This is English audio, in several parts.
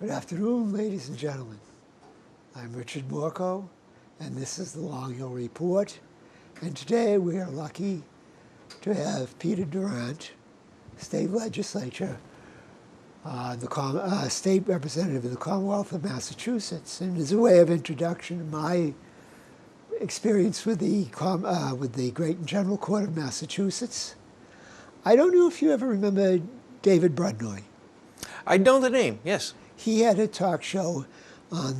Good afternoon, ladies and gentlemen. I'm Richard Morchoe, and this is the Long Hill Report. And today we are lucky to have Peter Durant, state legislature, state representative of the Commonwealth of Massachusetts. And as a way of introduction, my experience with the Great and General Court of Massachusetts. I don't know if you ever remember David Brudnoy. I know the name, yes. He had a talk show on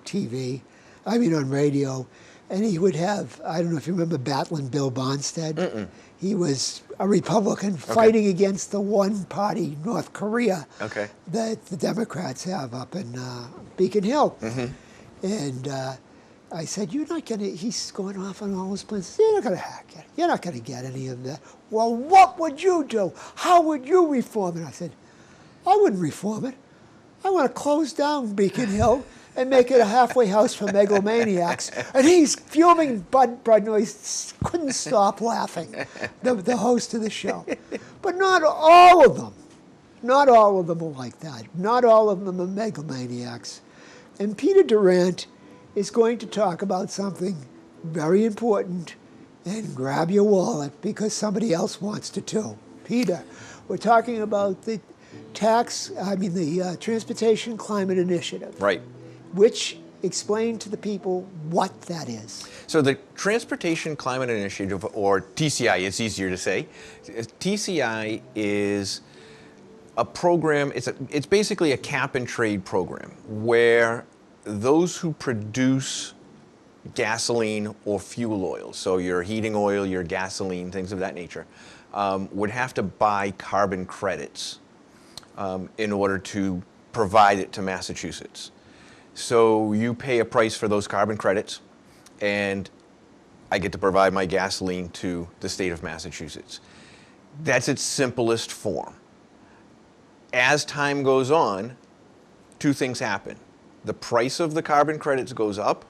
TV, on radio, and he would have, I don't know if you remember Battling Bill Bonstead. Mm-mm. He was a Republican fighting against the one-party North Korea that the Democrats have up in Beacon Hill. Mm-hmm. And I said, you're not going to, he's going off on all his plans. You're not going to hack it. You're not going to get any of that. Well, what would you do? How would you reform it? I said, I wouldn't reform it. I want to close down Beacon Hill and make it a halfway house for megalomaniacs. And he's fuming. Brudnoy couldn't stop laughing, the host of the show. But not all of them. Not all of them are like that. Not all of them are megalomaniacs. And Peter Durant is going to talk about something very important, and grab your wallet because somebody else wants to too. Peter, we're talking about the Transportation Climate Initiative. Right. Which explain to the people what that is. So the Transportation Climate Initiative, or TCI, it's easier to say. TCI is a program, it's basically a cap and trade program where those who produce gasoline or fuel oil, so your heating oil, your gasoline, things of that nature, would have to buy carbon credits in order to provide it to Massachusetts. So you pay a price for those carbon credits, and I get to provide my gasoline to the state of Massachusetts. That's its simplest form. As time goes on, two things happen. The price of the carbon credits goes up,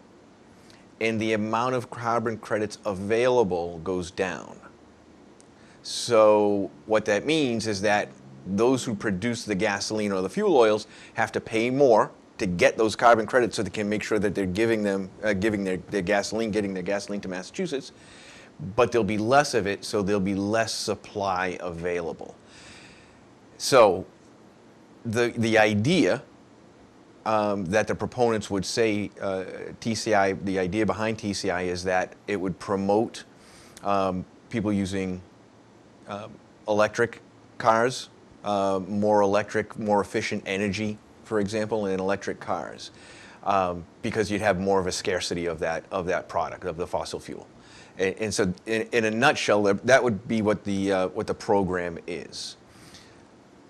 and the amount of carbon credits available goes down. So what that means is that those who produce the gasoline or the fuel oils have to pay more to get those carbon credits so they can make sure that they're getting their gasoline to Massachusetts, but there'll be less of it, so there'll be less supply available. So the idea that the proponents would say TCI, the idea behind TCI is that it would promote people using electric cars, more efficient energy, for example, in electric cars, because you'd have more of a scarcity of that product, of the fossil fuel. And so, in a nutshell, that would be what the program is.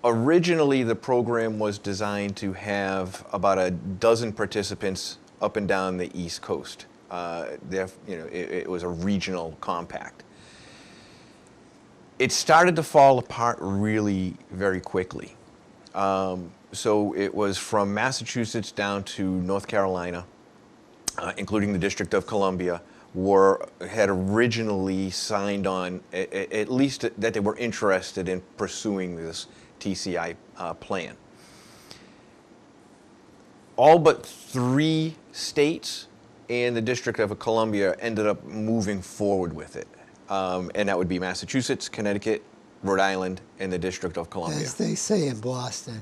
Originally, the program was designed to have about a dozen participants up and down the East Coast. It was a regional compact. It started to fall apart really very quickly. So it was from Massachusetts down to North Carolina, including the District of Columbia, had originally signed on, at least that they were interested in pursuing this TCI plan. All but 3 states and the District of Columbia ended up moving forward with it. And that would be Massachusetts, Connecticut, Rhode Island, and the District of Columbia. As they say in Boston,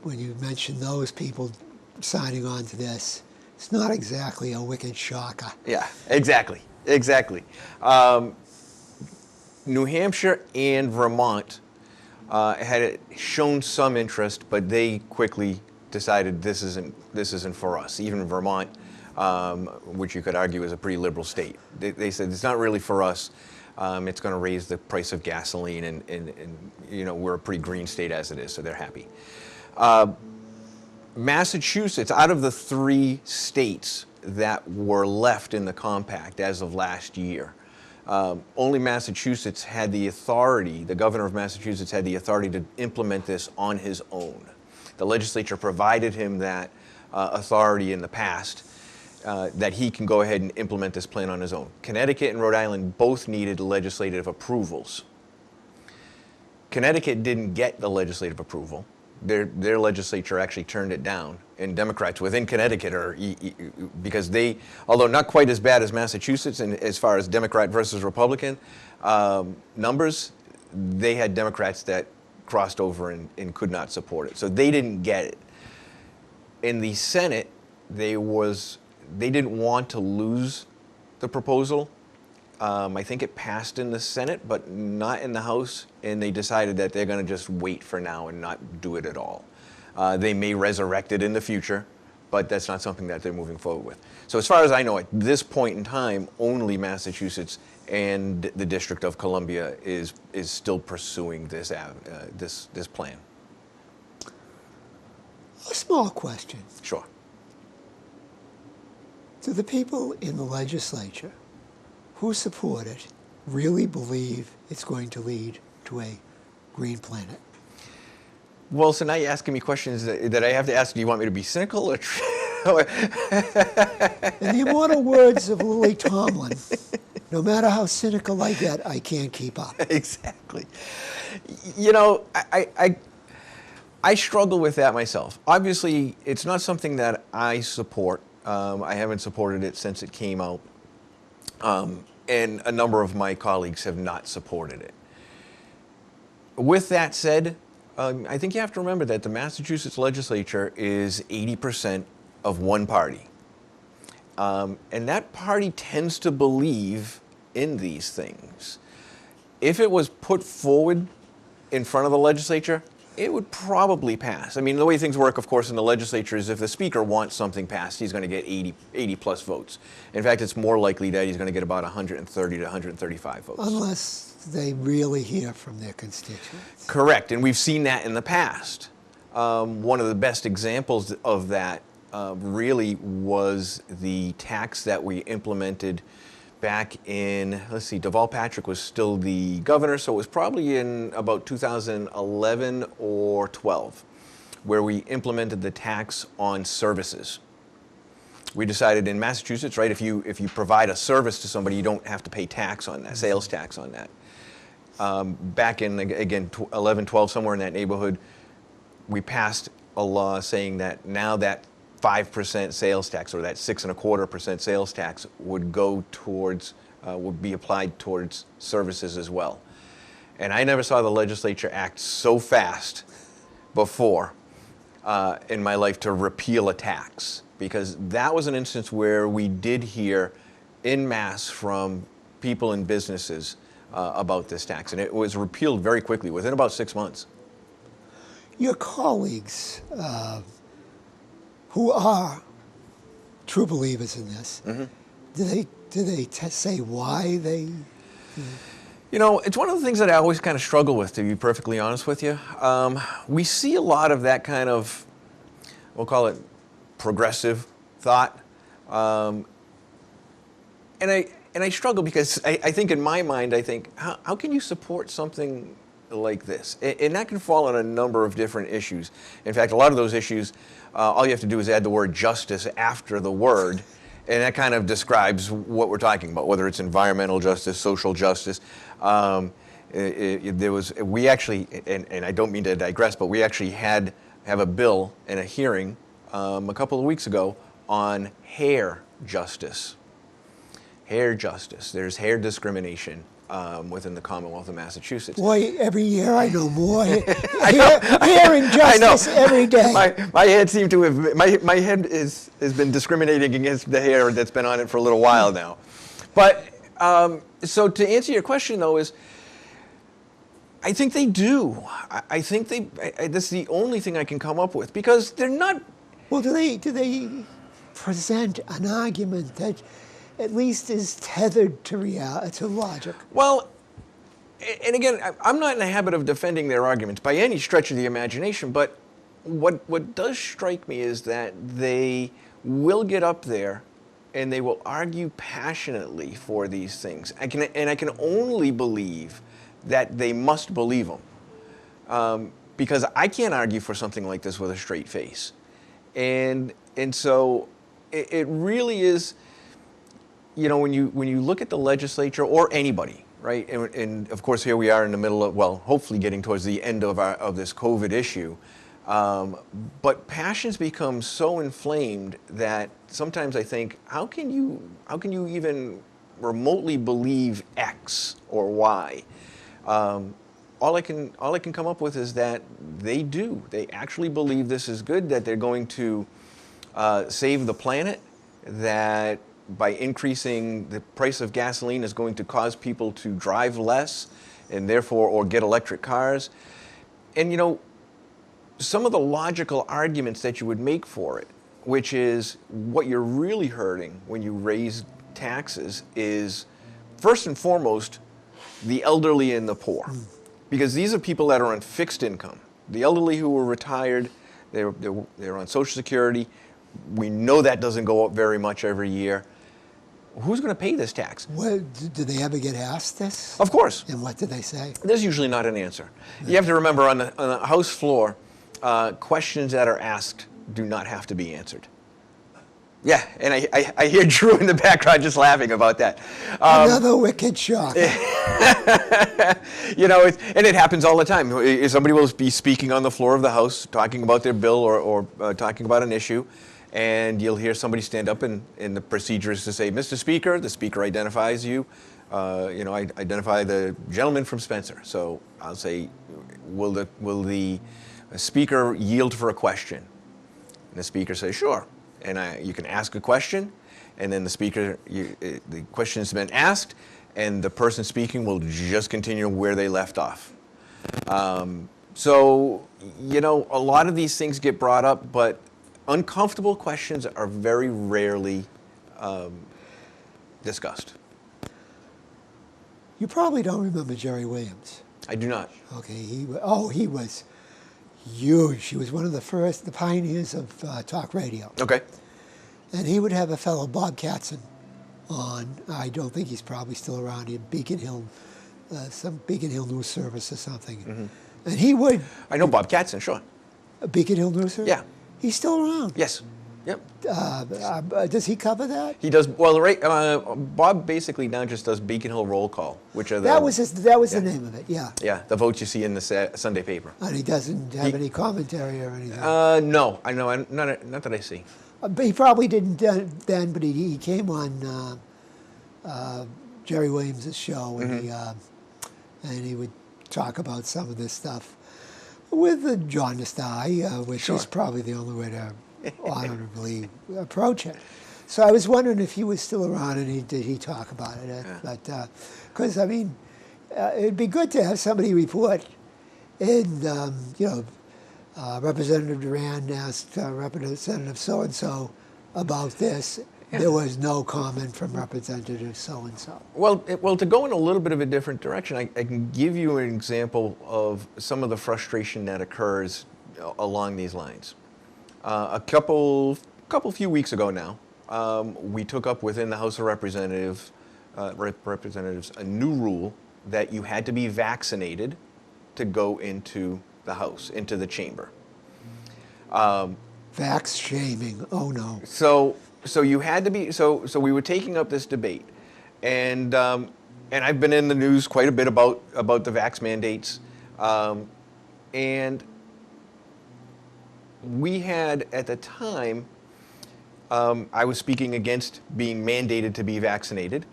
when you mention those people signing on to this, it's not exactly a wicked shocker. Yeah, exactly. New Hampshire and Vermont had shown some interest, but they quickly decided this isn't for us. Even Vermont, which you could argue is a pretty liberal state, they said it's not really for us. It's going to raise the price of gasoline, and we're a pretty green state as it is, so they're happy. Massachusetts, out of the 3 states that were left in the compact as of last year, only Massachusetts had the authority, the governor of Massachusetts had the authority to implement this on his own. The legislature provided him that authority in the past, that he can go ahead and implement this plan on his own. Connecticut and Rhode Island both needed legislative approvals. Connecticut didn't get the legislative approval, their legislature actually turned it down, and Democrats within Connecticut are because they, although not quite as bad as Massachusetts, and as far as Democrat versus Republican numbers, they had Democrats that crossed over and could not support it, so they didn't get it. In the Senate, they didn't want to lose the proposal. I think it passed in the Senate, but not in the House, and they decided that they're going to just wait for now and not do it at all. They may resurrect it in the future, but that's not something that they're moving forward with. So as far as I know, at this point in time, only Massachusetts and the District of Columbia is still pursuing this plan. A small question. Sure. Do the people in the legislature who support it really believe it's going to lead to a green planet? Well, so now you're asking me questions that I have to ask. Do you want me to be cynical or? In the immortal words of Lily Tomlin, no matter how cynical I get, I can't keep up. Exactly. You know, I struggle with that myself. Obviously, it's not something that I support. I haven't supported it since it came out. And a number of my colleagues have not supported it. With that said, I think you have to remember that the Massachusetts legislature is 80% of one party. And that party tends to believe in these things. If it was put forward in front of the legislature, it would probably pass. I mean, the way things work, of course, in the legislature is if the speaker wants something passed, he's going to get 80 plus votes. In fact, it's more likely that he's going to get about 130 to 135 votes. Unless they really hear from their constituents. Correct, and we've seen that in the past. One of the best examples of that really was the tax that we implemented back in, let's see, Deval Patrick was still the governor, so it was probably in about 2011 or 12, where we implemented the tax on services. We decided in Massachusetts, right, if you provide a service to somebody, you don't have to pay tax on that, sales tax on that. Back in, again, 11, 12, somewhere in that neighborhood, we passed a law saying that now that 5% sales tax, or that 6.25% sales tax, would go towards, would be applied towards services as well. And I never saw the legislature act so fast before in my life to repeal a tax, because that was an instance where we did hear en masse from people and businesses about this tax, and it was repealed very quickly, within about 6 months. Your colleagues, who are true believers in this, do they say why they? You know, it's one of the things that I always kind of struggle with, to be perfectly honest with you. We see a lot of that kind of, we'll call it progressive thought, and I struggle because I think in my mind, I think, how can you support something like this? And that can fall on a number of different issues. In fact, a lot of those issues, all you have to do is add the word justice after the word, and that kind of describes what we're talking about, whether it's environmental justice, social justice. We actually, and I don't mean to digress, but we actually have a bill and a hearing a couple of weeks ago on hair justice. Hair justice. There's hair discrimination within the Commonwealth of Massachusetts. Boy, every year I know more hair injustice every day. My head seemed to have, my head has been discriminating against the hair that's been on it for a little while now. But, so to answer your question though is, I think they do. I think that's the only thing I can come up with, because they're not. Well, do they present an argument that at least is tethered to reality, to logic? Well, and again, I'm not in the habit of defending their arguments by any stretch of the imagination, but what does strike me is that they will get up there and they will argue passionately for these things. I can only believe that they must believe them, because I can't argue for something like this with a straight face. And so it really is, you know, when you look at the legislature or anybody, right? And of course here we are in the middle of, well, hopefully getting towards the end of this COVID issue. But passions become so inflamed that sometimes I think, how can you even remotely believe X or Y? All I can come up with is that they do. They actually believe this is good, that they're going to save the planet, that by increasing the price of gasoline is going to cause people to drive less and therefore, or get electric cars. And some of the logical arguments that you would make for it, which is what you're really hurting when you raise taxes, is first and foremost the elderly and the poor. Because these are people that are on fixed income. The elderly who are retired, they're on Social Security. We know that doesn't go up very much every year. Who's going to pay this tax? Well, do they ever get asked this? Of course. And what do they say? There's usually not an answer. You have to remember, on the House floor, questions that are asked do not have to be answered. Yeah, and I hear Drew in the background just laughing about that. Another wicked shock. And it happens all the time. Somebody will be speaking on the floor of the House, talking about their bill or talking about an issue, and you'll hear somebody stand up, and the procedure is to say, "Mr. Speaker," the Speaker identifies you. I identify the gentleman from Spencer. So I'll say, will the Speaker yield for a question? And the Speaker says, "Sure." And you can ask a question, and then the question has been asked, and the person speaking will just continue where they left off. So a lot of these things get brought up, but uncomfortable questions are very rarely discussed. You probably don't remember Jerry Williams. I do not. Okay, he was huge. He was one of the pioneers of talk radio. Okay. And he would have a fellow, Bob Katzen, on. I don't think he's probably still around in Beacon Hill, some Beacon Hill News Service or something. Mm-hmm. And he would. I know Bob Katzen, sure. Beacon Hill News Service? Yeah. He's still around. Yes. Yep. Does he cover that? He does. Well, right. Bob basically now just does Beacon Hill Roll Call, which are that was the name of it. Yeah. Yeah, the votes you see in the Sunday paper. And he doesn't have any commentary or anything. No, I know. Not that I see. But he probably didn't then. But he came on Jerry Williams' show, and and he would talk about some of this stuff with a jaundiced eye, which is probably the only way to honorably approach it. So I was wondering if he was still around, and did he talk about it? But because it'd be good to have somebody report. And Representative Durant asked Representative so and so about this. Yeah. There was no comment from Representative so and so. Well, to go in a little bit of a different direction, I can give you an example of some of the frustration that occurs along these lines. A few weeks ago now, we took up within the House of Representatives a new rule that you had to be vaccinated to go into the House, into the chamber. Vax shaming. Oh no. So you had to be. So we were taking up this debate, and I've been in the news quite a bit about the vax mandates, and we had at the time. I was speaking against being mandated to be vaccinated,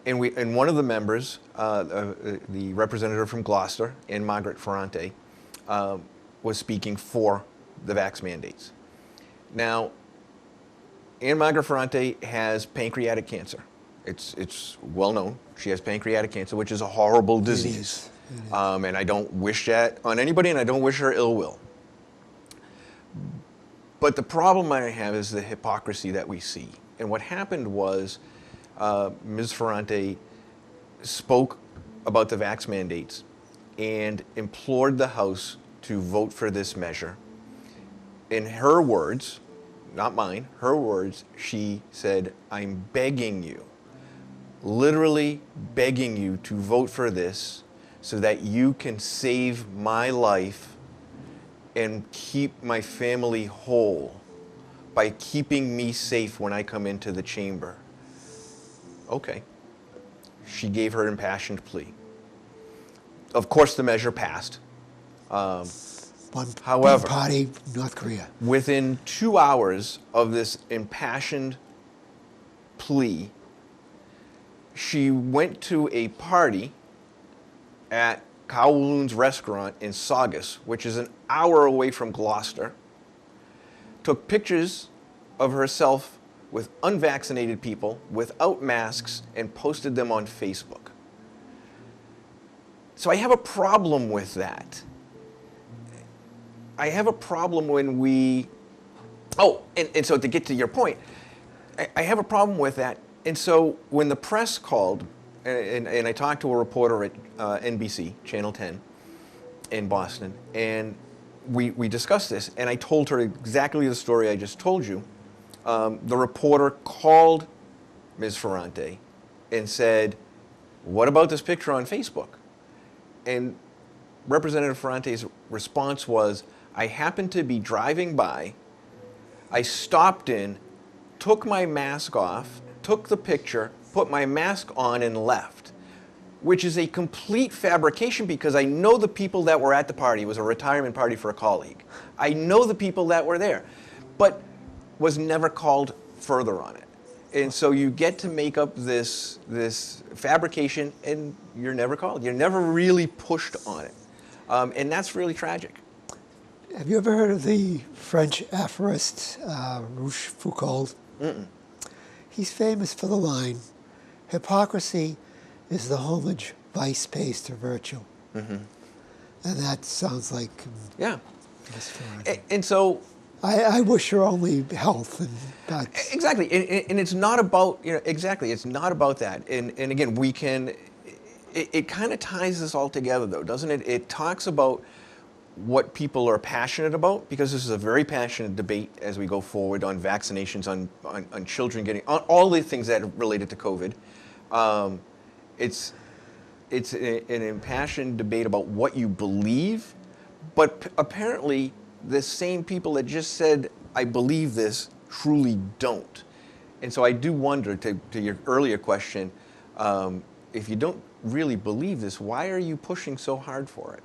and one of the members, the representative from Gloucester, Ann Margaret Ferrante, was speaking for the vax mandates. Now, Ann Margaret Ferrante has pancreatic cancer. It's well known. She has pancreatic cancer, which is a horrible disease. It is. And I don't wish that on anybody, and I don't wish her ill will. But the problem I have is the hypocrisy that we see. And what happened was Ms. Ferrante spoke about the vax mandates and implored the House to vote for this measure. In her words, not mine, her words, she said, "I'm begging you, literally begging you to vote for this so that you can save my life and keep my family whole by keeping me safe when I come into the chamber." Okay. She gave her impassioned plea. Of course, the measure passed. one However, party, North Korea. within 2 hours of this impassioned plea, she went to a party at Kowloon's restaurant in Saugus, which is an hour away from Gloucester, took pictures of herself with unvaccinated people without masks and posted them on Facebook. So I have a problem with that. I have a problem when we... Oh, and so to get to your point, I have a problem with that. And so when the press called, and I talked to a reporter at NBC, Channel 10, in Boston, and we discussed this, and I told her exactly the story I just told you. The reporter called Ms. Ferrante and said, "What about this picture on Facebook?" And Representative Ferrante's response was, "I happened to be driving by, I stopped in, took my mask off, took the picture, put my mask on and left," which is a complete fabrication because I know the people that were at the party. It was a retirement party for a colleague. I know the people that were there, but was never called further on it. And so you get to make up this fabrication and you're never called. You're never really pushed on it. And that's really tragic. Have you ever heard of the French aphorist Rochefoucauld? Mm-mm. He's famous for the line, "Hypocrisy is the homage vice pays to virtue." Mm-hmm. And that sounds like Yeah. Ms. Ferrante. And so I wish her only health, and that's exactly, and it's not about exactly. It's not about that. And again, we can. It kind of ties this all together, though, doesn't it? It talks about what people are passionate about, because this is a very passionate debate as we go forward on vaccinations, on children getting on all the things that are related to COVID. It's an impassioned debate about what you believe, but apparently the same people that just said, "I believe this," truly don't. And so I do wonder, to your earlier question, if you don't really believe this, why are you pushing so hard for it?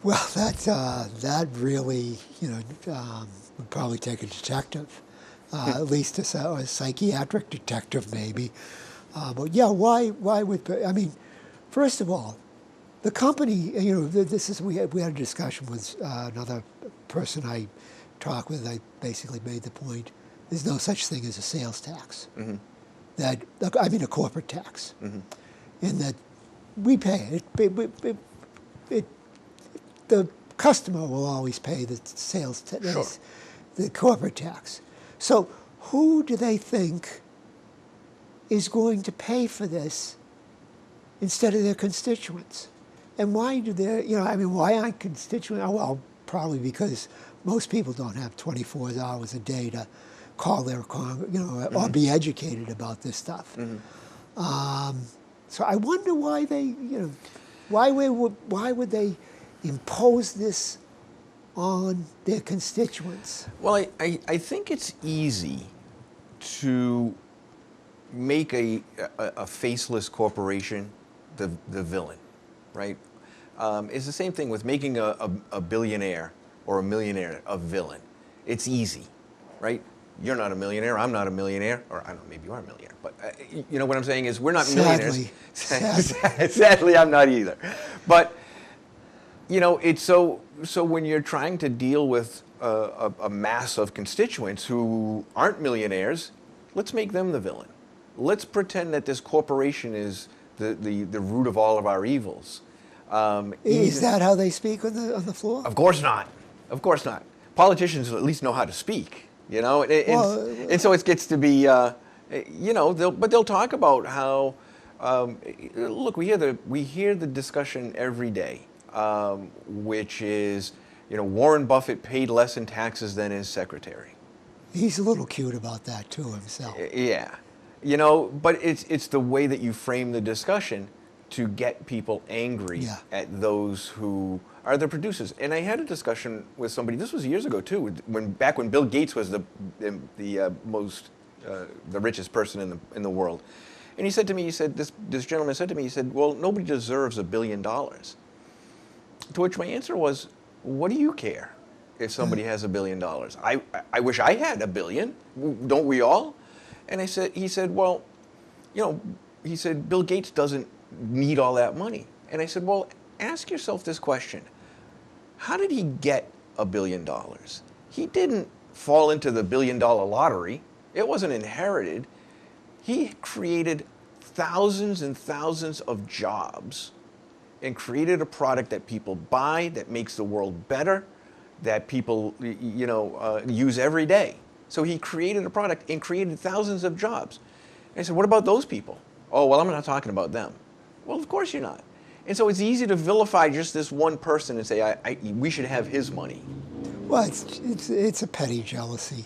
well, that really, would probably take a detective, at least a psychiatric detective, maybe. But yeah, why would I mean? First of all, the company, this is we had a discussion with another person I talked with. I basically made the point: there's no such thing as a sales tax. Mm-hmm. A corporate tax, Mm-hmm. in that we pay it. The customer will always pay the sales tax, Sure. the corporate tax. So who do they think is going to pay for this instead of their constituents? And why do why aren't constituents? Well, probably because most people don't have 24 hours a day to call their Mm-hmm. or be educated about this stuff. Mm-hmm. So I wonder why they, why would they impose this on their constituents? Well, I think it's easy to make a faceless corporation the villain, right? It's the same thing with making a billionaire or a millionaire a villain. It's easy, right? You're not a millionaire, I'm not a millionaire, or I don't know, maybe you are a millionaire, but you know what I'm saying is we're not millionaires. Sadly, I'm not either. But it's so when you're trying to deal with a mass of constituents who aren't millionaires, let's make them the villain. Let's pretend that this corporation is the root of all of our evils. Is that how they speak on the floor? Of course not. Of course not. Politicians at least know how to speak, and so it gets to be, they'll talk about how, look, we hear the discussion every day, which is, Warren Buffett paid less in taxes than his secretary. He's a little cute about that too himself. Yeah, but it's the way that you frame the discussion to get people angry at those who are the producers. And I had a discussion with somebody. This was years ago too, back when Bill Gates was the richest person in the world. And he said to me, this gentleman said to me, he said, "Well, nobody deserves $1 billion." To which my answer was, what do you care if somebody has $1 billion? I wish I had $1 billion. Don't we all? And he said, well, he said, Bill Gates doesn't need all that money. And I said, well, ask yourself this question. How did he get $1 billion? He didn't fall into the $1 billion lottery. It wasn't inherited. He created thousands and thousands of jobs and created a product that people buy, that makes the world better, that people use every day. So he created a product and created thousands of jobs. And I said, what about those people? Oh, well, I'm not talking about them. Well, of course you're not. And so it's easy to vilify just this one person and say, we should have his money. Well, it's a petty jealousy,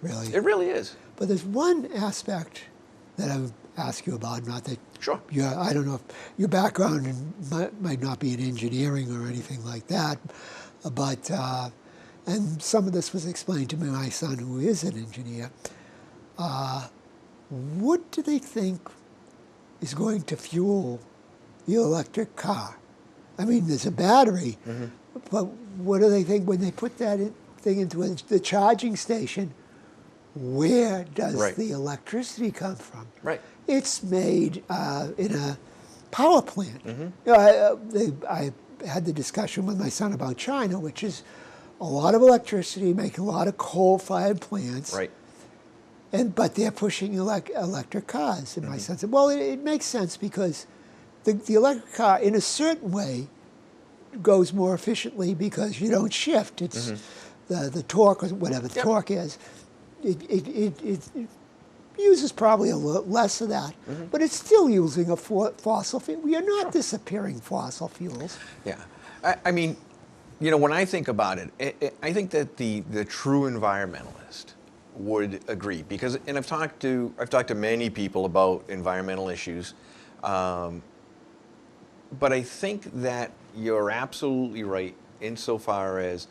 really. It really is. But there's one aspect that I would ask you about, not that Sure. I don't know if your background might not be in engineering or anything like that, but, and some of this was explained to my son, who is an engineer. What do they think is going to fuel the electric car? I mean, there's a battery, but what do they think when they put that thing into the charging station? Where does the electricity come from? Right. It's made in a power plant. I had the discussion with my son about China, which is a lot of electricity, making a lot of coal-fired plants. Right. But they're pushing electric cars. And my son said, well, it makes sense because the electric car, in a certain way, goes more efficiently because you don't shift. It's the torque, or whatever the torque is. It uses probably a little less of that, but it's still using a fossil fuel. We are not disappearing fossil fuels. Yeah. I mean, when I think about it, I think that the true environmentalist would agree, because, and I've talked to many people about environmental issues, but I think that you're absolutely right insofar as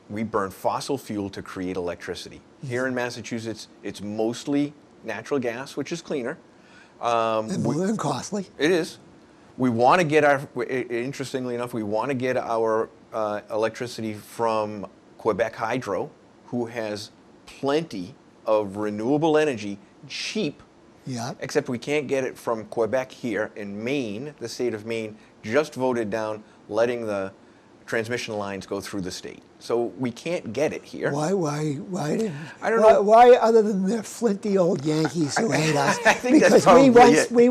we burn fossil fuel to create electricity. Here in Massachusetts, it's mostly natural gas, which is cleaner. And costly. It is. We want to get interestingly enough, we want to get our electricity from Quebec Hydro, who has plenty of renewable energy, cheap, except we can't get it from Quebec here. In Maine, the state of Maine just voted down letting the transmission lines go through the state. So we can't get it here. Why didn't? I don't know. Why, other than the flinty old Yankees who hate us? I think because that's probably it. we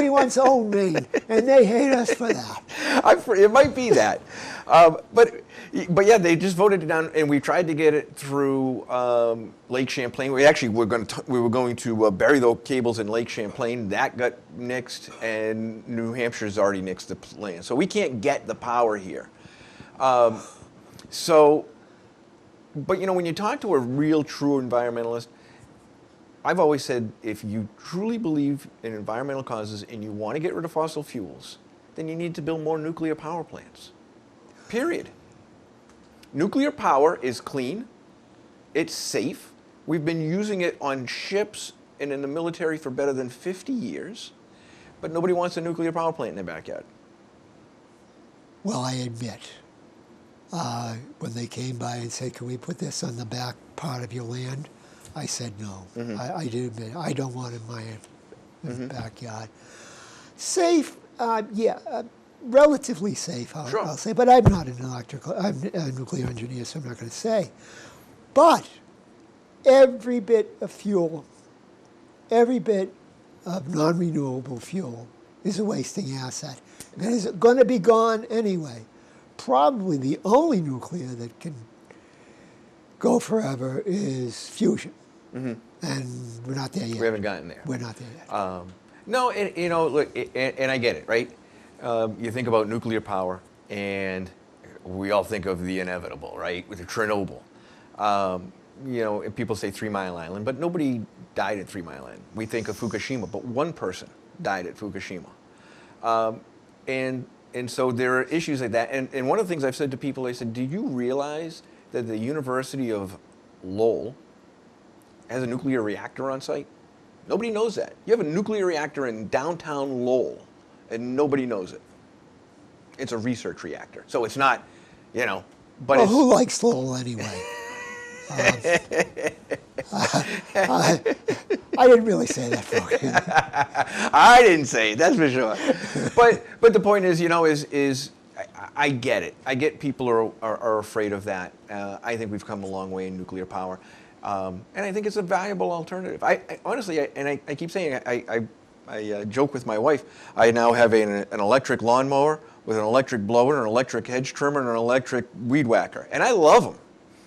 once owned Maine, and they hate us for that. It might be that, but yeah, they just voted it down, and we tried to get it through Lake Champlain. We were going to bury the cables in Lake Champlain. That got nixed, and New Hampshire's already nixed the land, so we can't get the power here. But when you talk to a real, true environmentalist, I've always said, if you truly believe in environmental causes and you want to get rid of fossil fuels, then you need to build more nuclear power plants. Period. Nuclear power is clean. It's safe. We've been using it on ships and in the military for better than 50 years, but nobody wants a nuclear power plant in their backyard. Well, I admit, when they came by and said, can we put this on the back part of your land? I said no. I did admit, I don't want it in my backyard. Safe, relatively safe, I'll say, but I'm not I'm a nuclear engineer, so I'm not going to say. But every bit of fuel, every bit of non-renewable fuel is a wasting asset. And it's going to be gone anyway. Probably the only nuclear that can go forever is fusion. And we're not there yet. We haven't gotten there. We're not there yet. No, look, and I get it, right? You think about nuclear power, and we all think of the inevitable, right? With Chernobyl. And people say 3 Mile Island, but nobody died at 3 Mile Island. We think of Fukushima, but one person died at Fukushima. And so there are issues like that. And one of the things I've said to people, I said, do you realize that the University of Lowell has a nuclear reactor on site? Nobody knows that. You have a nuclear reactor in downtown Lowell, and nobody knows it. It's a research reactor. So it's not, but Well, it's... who likes Lowell anyway? I didn't really say that for you. I didn't say it, that's for sure. But the point is, I get it. I get people are afraid of that. I think we've come a long way in nuclear power. And I think it's a valuable alternative. I honestly, I keep saying, I joke with my wife, I now have an electric lawnmower with an electric blower, an electric hedge trimmer, and an electric weed whacker. And I love them.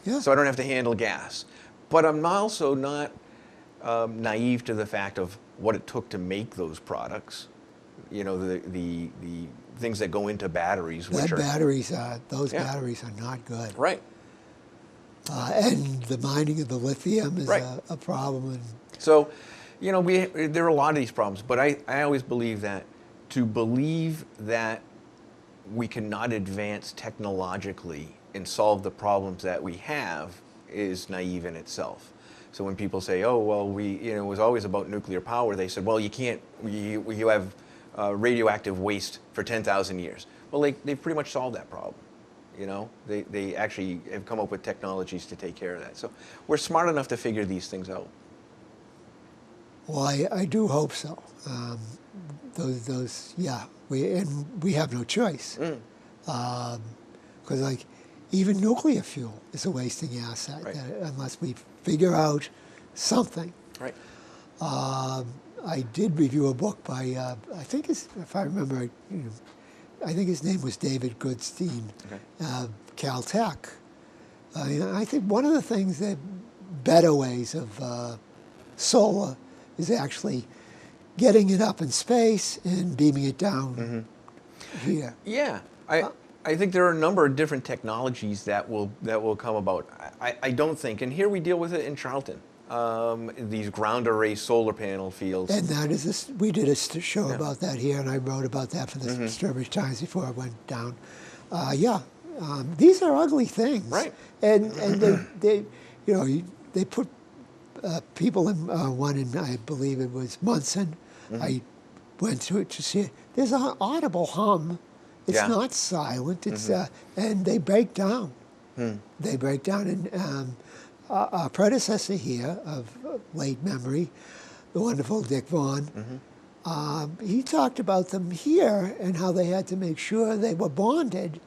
Yeah. So I don't have to handle gas. But I'm also not naive to the fact of what it took to make those products. The things that go into batteries. Those batteries are not good. Right. And the mining of the lithium is a problem. And So, there are a lot of these problems, but I always believe that to believe that we cannot advance technologically and solve the problems that we have is naive in itself. So when people say, oh, well, it was always about nuclear power, they said, well, you can't, you have radioactive waste for 10,000 years. Well, they've pretty much solved that problem. They actually have come up with technologies to take care of that. So we're smart enough to figure these things out. Well, I do hope so. We have no choice. Because even nuclear fuel is a wasting asset unless we figure out something. Right. I did review a book by, if I remember, I think his name was David Goodstein, Caltech. I think one of the things that better ways of solar is actually getting it up in space and beaming it down here. Yeah, I think there are a number of different technologies that will come about. I don't think, and here we deal with it in Charlton, these ground array solar panel fields. And that is we did a show about that here, and I wrote about that for the Sturbridge Times before I went down. These are ugly things, right? And they put people in one in, I believe it was Munson. I went to it to see it. There's an audible hum. It's not silent. It's and they break down. They break down. And our predecessor here of late memory, the wonderful Dick Vaughan, he talked about them here and how they had to make sure they were bonded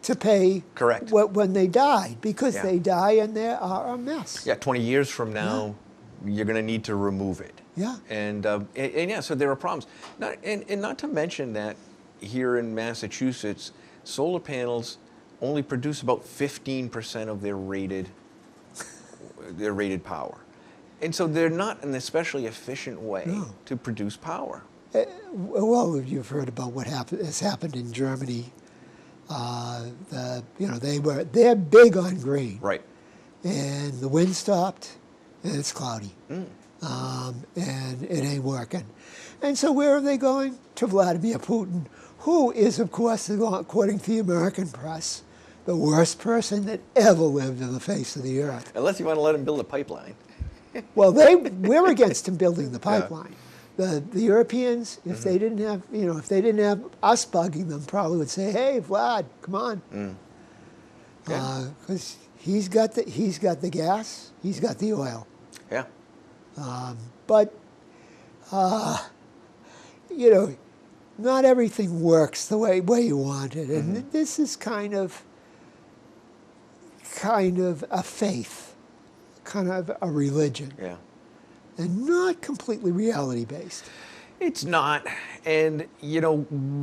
to pay when they died, because they die and they are a mess. Yeah, 20 years from now, you're going to need to remove it. Yeah. And so there are problems. And not to mention that here in Massachusetts, solar panels only produce about 15% of their rated power. And so they're not an especially efficient way to produce power. Well, you've heard about what has happened in Germany. They're big on green. Right. And the wind stopped, and it's cloudy. And it ain't working. And so where are they going? To Vladimir Putin, who is, of course, according to the American press, the worst person that ever lived on the face of the earth. Unless you want to let him build a pipeline. Well, we're against him building the pipeline. The Europeans, if they didn't have, if they didn't have us bugging them, probably would say, "Hey, Vlad, come on," because he's got the gas, he's got the oil. Yeah. But not everything works the way you want it, and this is kind of a faith, kind of a religion. Yeah. And not completely reality-based. It's not. And,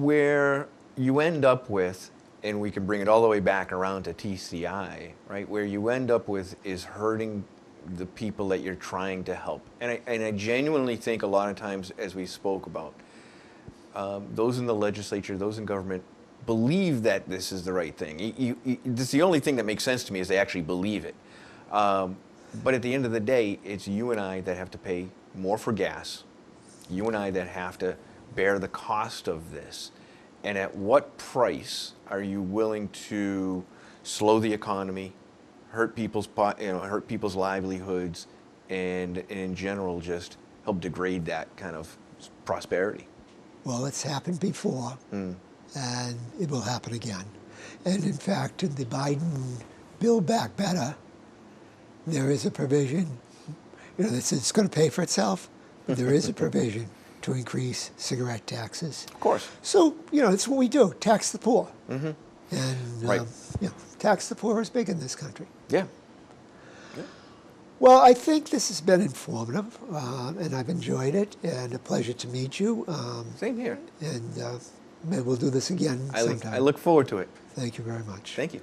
where you end up with, and we can bring it all the way back around to TCI, right? Where you end up with is hurting the people that you're trying to help. And I genuinely think a lot of times, as we spoke about, those in the legislature, those in government, believe that this is the right thing. This is the only thing that makes sense to me is they actually believe it. But at the end of the day, it's you and I that have to pay more for gas. You and I that have to bear the cost of this. And at what price are you willing to slow the economy, hurt people's livelihoods, and in general just help degrade that kind of prosperity? Well, it's happened before. and it will happen again. And in fact, in the Biden Build Back Better, there is a provision, that says it's going to pay for itself, but there is a provision to increase cigarette taxes. Of course. So, that's what we do, tax the poor. Mm-hmm. And, right. Tax the poor is big in this country. Yeah. Well, I think this has been informative, and I've enjoyed it, and a pleasure to meet you. Same here. And maybe we'll do this again sometime. I look forward to it. Thank you very much. Thank you.